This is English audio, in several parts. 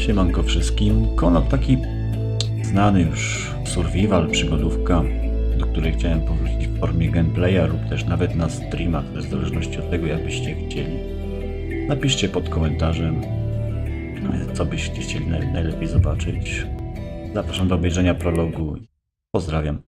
Siemanko wszystkim. Kona to taki znany już survival, przygodówka, do której chciałem powrócić w formie gameplaya lub też nawet na streamach, w zależności od tego, jak byście chcieli. Napiszcie pod komentarzem, co byście chcieli najlepiej zobaczyć. Zapraszam do obejrzenia prologu. Pozdrawiam.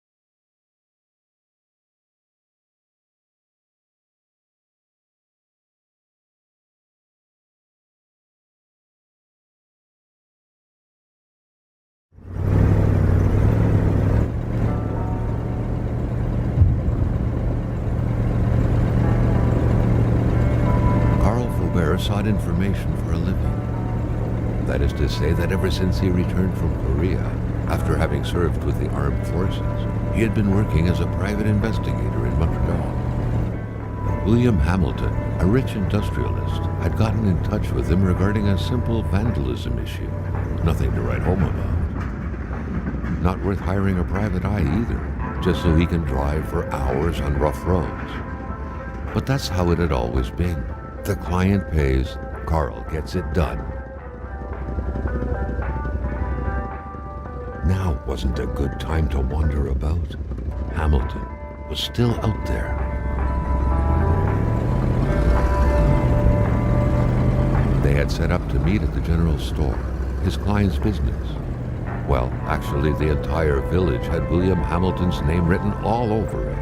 Sought information for a living. That is to say that ever since he returned from Korea, after having served with the armed forces, he had been working as a private investigator in Montreal. William Hamilton, a rich industrialist, had gotten in touch with him regarding a simple vandalism issue. Nothing to write home about. Not worth hiring a private eye either, just so he can drive for hours on rough roads. But that's how it had always been. The client pays, Carl gets it done. Now wasn't a good time to wander about. Hamilton was still out there. They had set up to meet at the general store, his client's business. Well, actually the entire village had William Hamilton's name written all over it.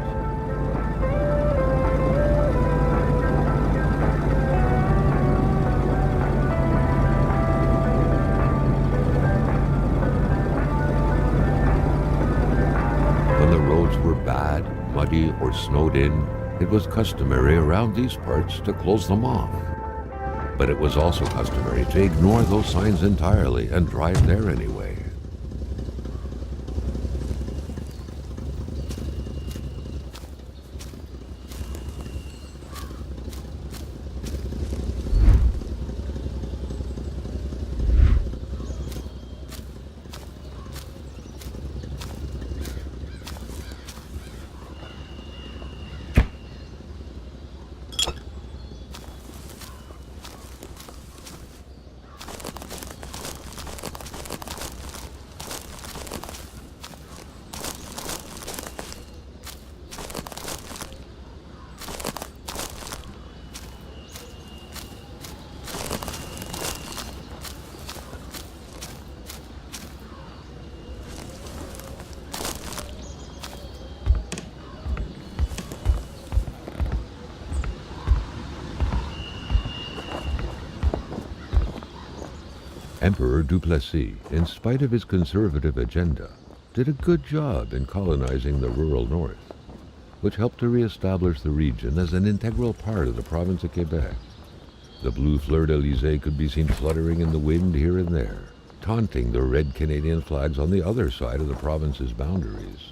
Muddy or snowed in, it was customary around these parts to close them off. But it was also customary to ignore those signs entirely and drive there anyway. Emperor Duplessis, in spite of his conservative agenda, did a good job in colonizing the rural north, which helped to re-establish the region as an integral part of the province of Quebec. The blue fleur-de-lis could be seen fluttering in the wind here and there, taunting the red Canadian flags on the other side of the province's boundaries.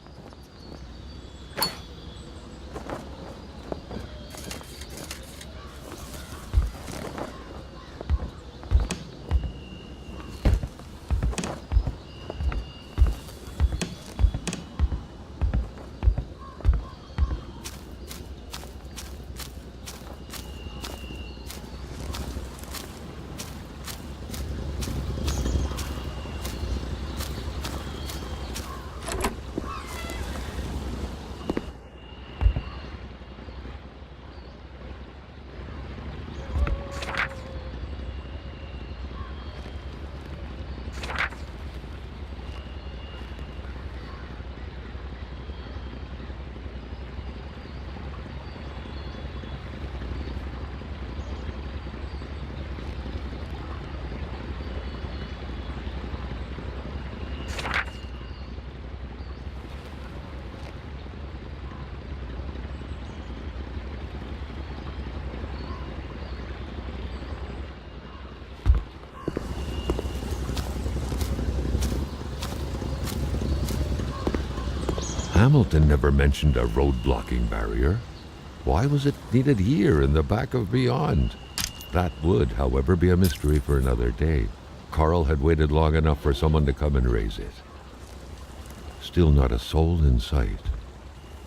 Hamilton never mentioned a road-blocking barrier. Why was it needed here in the back of Beyond? That would, however, be a mystery for another day. Carl had waited long enough for someone to come and raise it. Still not a soul in sight.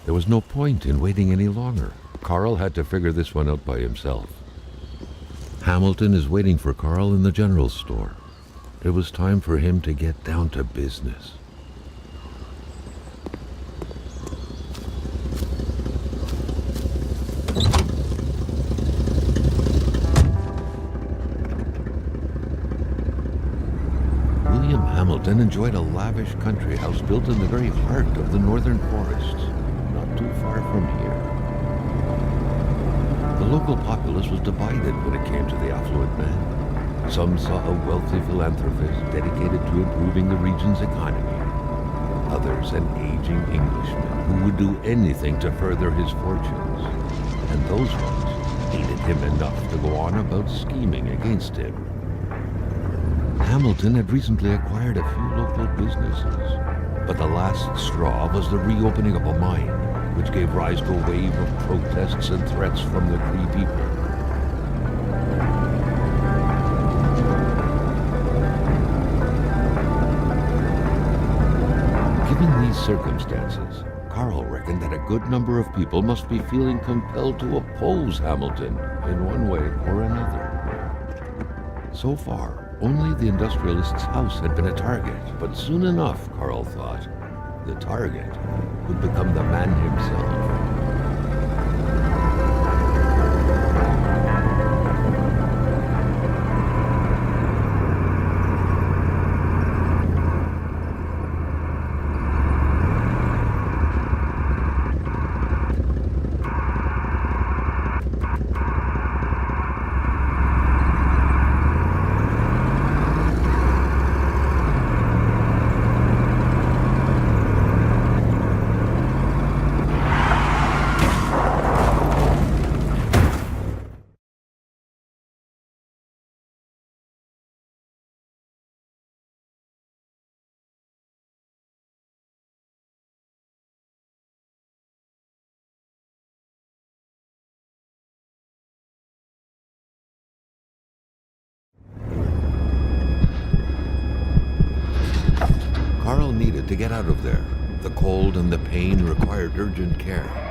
There was no point in waiting any longer. Carl had to figure this one out by himself. Hamilton is waiting for Carl in the general store. It was time for him to get down to business. William Hamilton enjoyed a lavish country house built in the very heart of the northern forests, not too far from here. The local populace was divided when it came to the affluent man. Some saw a wealthy philanthropist dedicated to improving the region's economy. Others an aging Englishman who would do anything to further his fortunes. And those ones hated him enough to go on about scheming against him. Hamilton had recently acquired a few local businesses, but the last straw was the reopening of a mine, which gave rise to a wave of protests and threats from the Cree people. Given these circumstances, Carl reckoned that a good number of people must be feeling compelled to oppose Hamilton in one way or another. So far, only the industrialist's house had been a target, but soon enough, Carl thought, the target would become the man himself. Carl needed to get out of there. The cold and the pain required urgent care.